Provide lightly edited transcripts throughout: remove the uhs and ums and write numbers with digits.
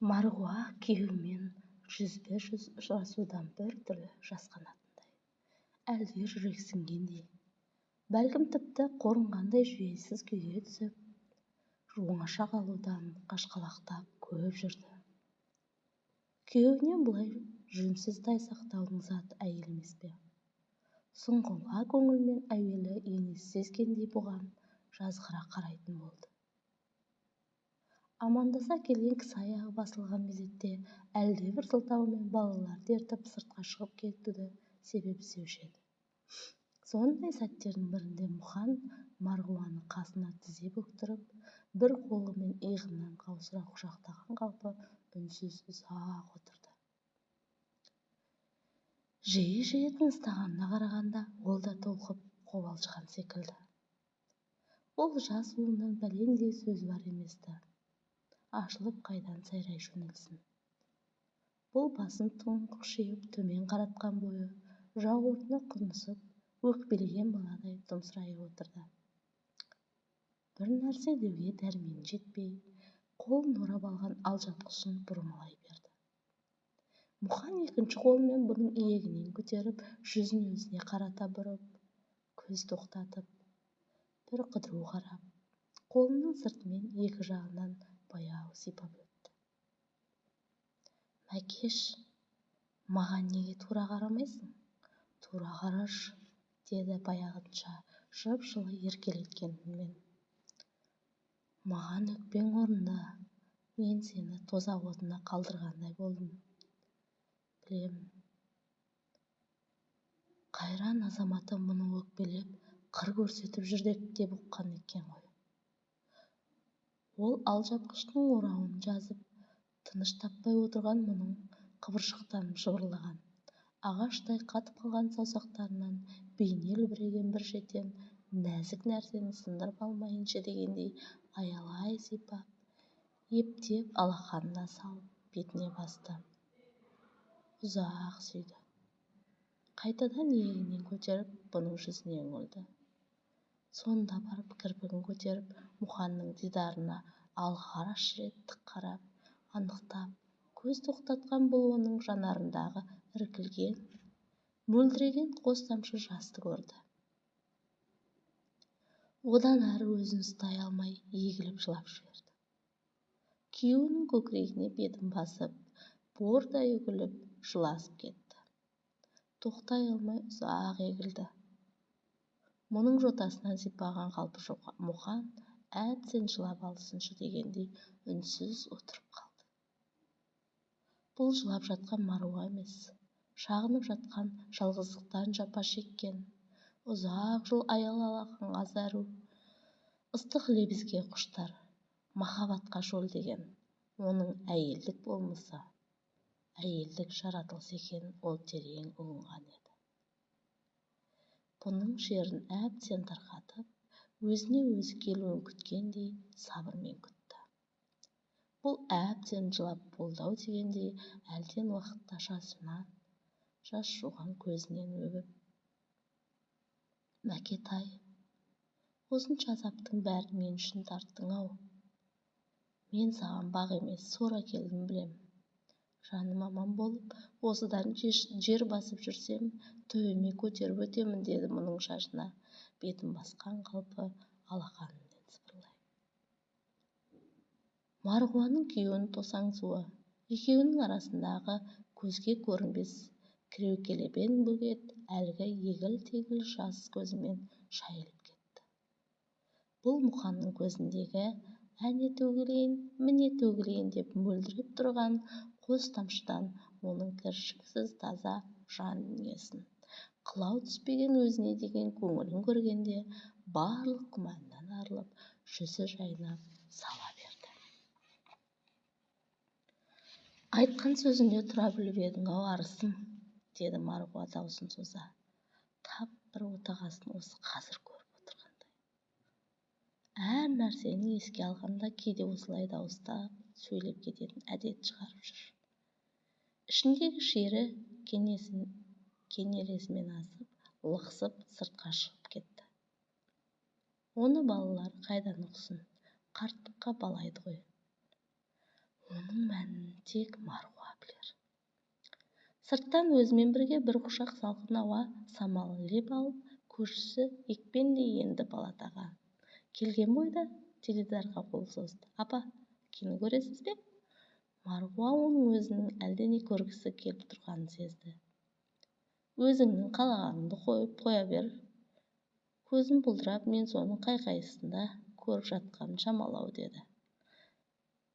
Марғуа күйеуімен жүзбе-жүз ұшырасудан бір түрлі жасқанатындай, әлде жүрексінгендей, бәлкім тіпті қорынғандай жүйесіз күйге түсіп, оңаша қалудан қашқалақтап көп жүрді. Күйеуінен бұлай жөнсіз тайсақтаудың заты әйел емес пе? Сұңғыла көңілмен әуелі еңес сезгендей бұған жазғыра қарайтын болды. Амандаса келген кісі аяғы басылған мезетте әлдебір сылтаумен балаларды ертіп сыртқа шығып кетуді себеп іздеуші еді. Сондай сәттердің бірінде Мұқан Марғуаны қасына тізе бүктіріп, бір қолымен иығынан қаусыра құшақтаған қалпы үнсіз ұзақ отырды. Жиі-жиі тыныстағанына қарағанда, ол да толқып қобалжыған секілді. Ол жас уынан бәлендей сөз бар емес-ті. Ашылып қайдан сайрай жөнелсін. Бұл басын тұңқышиып төмен қаратқан бойы жауырыны құнысып, өкпелеген баладай тұмсырайып отырды. Бір нәрсе деуге дәрмені жетпей, қолын орап алған алжапқышын бұрмалай берді. Мұқан екінші қолымен бұның иегінен көтеріп, жүзін өзіне қарата бұрып, көз тоқтатып, бір қыдыру қарап, қолының сыртымен екі жағынан баяу сипап өтті. Мәкеш, маған неге тура қарамайсың? Тура қарашы, деді баяғынша жып-жылы еркелеткен үнмен. Маған өкпең орнында, мен сені тозақ отына қалдырғандай болдым. Білемін. Қайран азаматы мұны өкпелеп, қыр көрсетіп жүрдек деп ұққан екен ғой. Ол алжапқыштың орауын жазып, тыныш таппай отырған мұның қыбыршықтанып жыбырлаған, ағаштай қатып қалған саусақтарынан бейне үлбіреген бір шеттен нәзік нәрсені сындырып алмайыншы дегендей аялай сипап, ептеп алақанына салып, бетіне басты. Ұзақ сүйді. Қайтадан иегінен көтеріп, бұның жүзіне үңілді. Сонда барып кірпігін көтеріп, Мұқанның дидарына алғаш рет тік қарап, анықтап, көз тоқтатқан бұл оның жанарындағы іркілген, мөлдіреген қос тамшы жасты көрді. Одан әрі өзін ұстай алмай егіліп жылап жіберді. Күйеуінің көкірегіне бетін басып, бордай үгіліп жыласып кетті. Тоқтай алмай ұзақ егілді. Мұның жотасынан сипаған қалпы Мұқан әбден жылап алсыншы дегендей үнсіз отырып қалды. Бұл жылап жатқан Марғуа емес, шағынып жатқан жалғыздықтан жапа шеккен, ұзақ жыл аялы алақанға зәру, ыстық лебізге құштар, махаббатқа шөлдеген, оның әйелдік болмысы, әйелдік жаратылыс екенін ол терең ұғынған еді. Бұның шерін әбден тарқатып, өзіне өзі келуін күткендей сабырмен күтті. Бұл әбден жылап болды-ау дегендей әлден уақытта жасынан, жас жуған көзінен өбіп. Мәкетай, осынша азаптың бәрін мен үшін тарттың-ау. Мен саған бақ емес, сор әкелдім білем. Жаным аман болып, осыдан жер басып жүрсем, төбеме көтеріп өтемін, деді мұның шашына бетін басқан қалпы алақанымен сыбырлай. Марғуаның күйеуін тосаң суы, екеуінің арасындағы көзге көрінбес кіреукелебен бөгет әлгі егіл-тегіл жас көзімен шайылып кетті. Бұл Мұқанның көзіндегі әне төгілейін, міне төгілейін деп мөлдіреп тұрған қос тамшыдан оның кіршіксіз таза жан дүниесін, қылау түспеген өзіне деген көңілін көргенде барлық күмәннан арылып, жүзі жайнап сала берді. Айтқан сөзінде тұра біліп едің-ау арысым, деді Марғуа даусын соза. Тап бір отағасын осы қазір көріп отырғандай. Әр нәрсені еске алғанда кейде осылай дауыстап сөйлеп кететін әдет шығарып жүр. Ішіндегі шері кенересімен асып, лықсып сыртқа шығып кетті. Оны балалар қайдан ұқсын, қарттыққа балайды ғой. оның мәнін тек Маруа білер. Сырттан өзімен бірге бір құшақ салқын ауа самал леп алып, көршісі екпендей енді палатаға келген бойда теледидарға қол созды. «Апа, кино көресіз бе?» Маруа оның өзінің әлдене көргісі келіп тұрғанын сезді. «Өзіңнің қалағаныңды қойып қоя бер. Көзім бұлдырап, мен соның қай-қайсында көріп жатқанын шамалау» деді.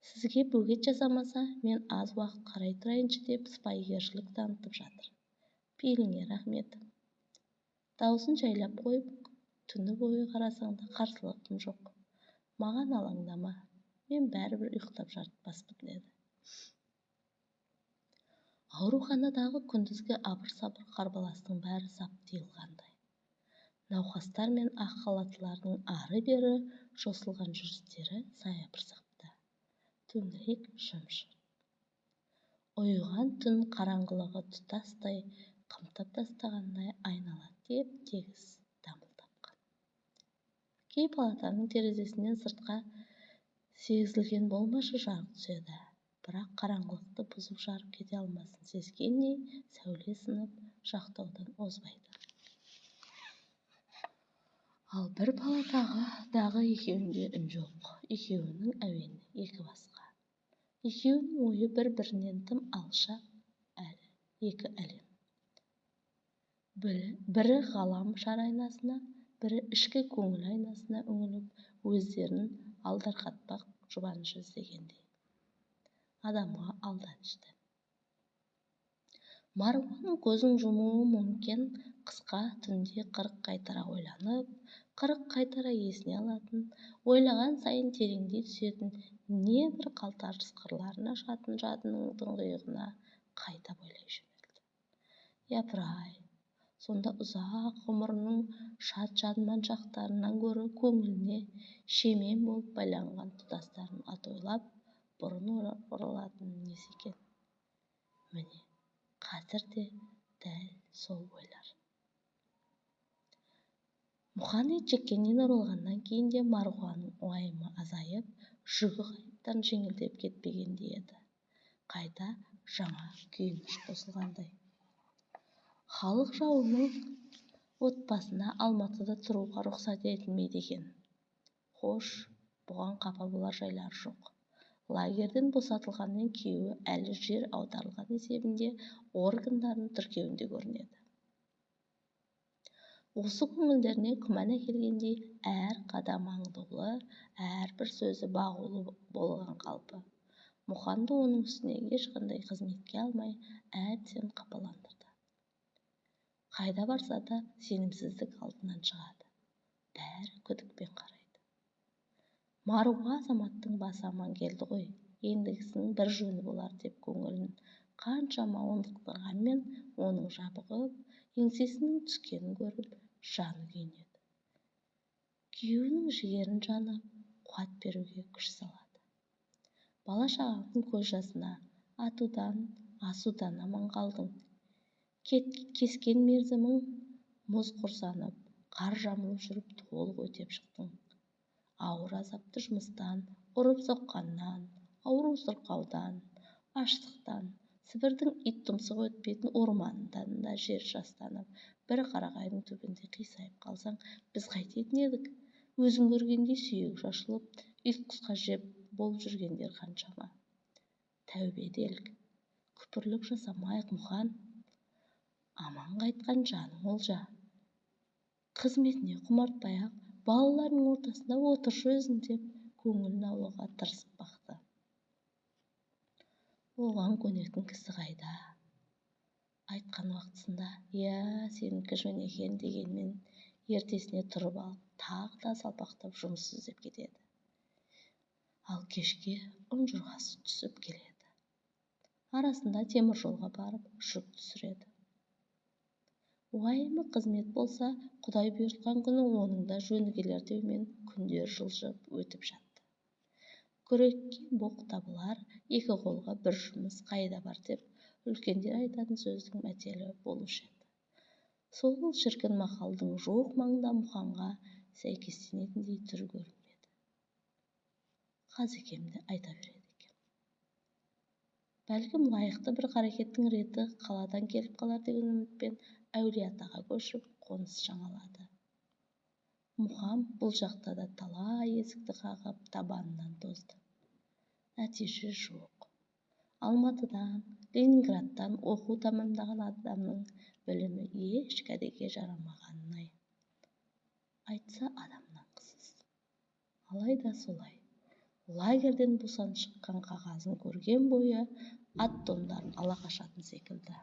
«Сізге бөгет жасамаса, мен аз уақыт қарай тұрайыншы» деп сыпайыгершілік танытып жатыр. «Пейіліңе рахмет». Даусын жайлап қойып, түні бойы қарасаң да қарсылығым жоқ. Маған алаңдама, мен бәрібір ұйықтап жатпаспын деді. Ауруханадағы күндізгі абыр-сабыр қарбаластың бәрі сап тиылғандай. Науқастар мен ақ халаттылардың ары-бері жосылған жүрістері саябырсықты. Төңірек жым-жырт. Ұйыған түн қараңғылығы тұтастай қымтап тастағандай айнала теп-тегіс дамыл тапқан. Кей палатаның терезесінен сыртқа сезілген болмашы жарық түседі. Бірақ қараңғылықты бұзып жарып кете алмасын сезгендей сәуле сынып жақтаудан озбайды. Ал бір палатадағы екеуінде үн жоқ. Екеуінің әуені екі басқа. Екеуінің ойы бір-бірінен тым алшақ екі әлем. Бірі ғалам шар айнасына, бірі ішкі көңіл айнасына үңіліп, өздерін алдарқатпақ жұбаныш іздегендей. Адамға алданышты. Маруаның көзін жұмуы мүмкін қысқа түнде қырық қайтара ойланып, қырық қайтара есіне алатын, ойлаған сайын тереңдей түсетін небір қалтарыс қырларын ашатын жадының тұңғиығына қайта бойлай жөнелді. Япыр-ай, сонда ұзақ ғұмырының шат-шадыман шақтарынан гөрі көңіліне шемен болып байланған тұтастарын атойлап бұрын оралатын несі екен? Міне, қазір де дәл сол ойлар. Мұқан ет жеккеннен оралғаннан кейін де Маруаның уайымы азайып, жүгі қайыптан жеңілдеп кетпегендей еді. Қайта жаңа күйініш қосылғандай. Халық жауының отбасына Алматыда тұруға рұқсат етілмейді екен. Хош, бұған қапа болар жайлар жоқ. Лагерден босатылғанмен күйеуі әлі жер аударылған есебінде органдарын тіркеуінде көрінеді. Осы көңілдеріне күмән әкелгендей әр қадам аңдулы, әрбір сөзі бағулы болған қалпы. Мұқанды оның үстіне ешқандай қызметке алмай әбден қапаландырды. Қайда барса да сенімсіздік алдынан шығады. Бәрі күдікпен қарайды. Маруа азаматтың басы аман келді ғой, ендігісінің бір жөні болар деп көңілін қаншама орнықтырғанмен оның жабығып, еңсесінің түскенін көріп, жаны күйінеді. Күйеуінің жігерін жанып, қуат беруге күш салады. Бала-шағаның көз жасына, атудан, асудан аман қалдың. Кескен мерзімің мұз құрсанып, қар жамылып жүріп толық өтеп шықтың. Ауыр азапты жұмыстан, ұрып-соққаннан, ауру сырқаудан, аштықтан, Сібірдің ит тұмсығы өтпейтін ормандан да жер жастанып, бір қарағайдың түбінде қисайып қалсаң, біз қайтетін едік? Өзің көргендей сүйегі шашылып, ит-құсқа жеп болып жүргендер қаншама. Тәубе делік, күпірлік жасамайық Мұқан. Аман қайтқан жаның олжа. Қызметіне құмартпай-ақ, балалардың ортасында отыршы өзің деп, көңілін аулауға тырысып бақты. Оған көнетін кісі қайда? Айтқан уақытысында, сенікі жөн екен дегенмен, ертесіне тұрып алып, тағы да салпақтап жұмыс іздеп кетеді. Ал кешке ұнжырғасы түсіп келеді. Арасында темір жолға барып, жүк түсіреді. Уайымы қызмет болса, Құдай бұйыртқан күні оның да жөні келер деумен күндер жылжып өтіп жатты. Күрекке боқ табылар, екі қолға бір жұмыс қайда бар деп, үлкендер айтатын сөздің мәтелі болушы еді. Сол шіркін мақалдың жоқ маңда Мұқанға сәйкестенетіндей түрі көрінбеді. Қазекем де айта береді екен. бәлкім лайықты бір қарекеттің реті қаладан келіп қалар деген үмітпен Әулиеатаға көшіп қоныс жаңалады. Мұхам бұл жақта да талай есікті қағып табанынан тозды. Нәтиже жоқ. Алматыдан, Ленинградтан оқу тамамдаған адамның білімі еш кәдеге жарамағанын айтса адамнан қызыз. Алайда солай. Лагерден босанып шыққан қағазын көрген бойы ат-тондарын ала қашатын секілді.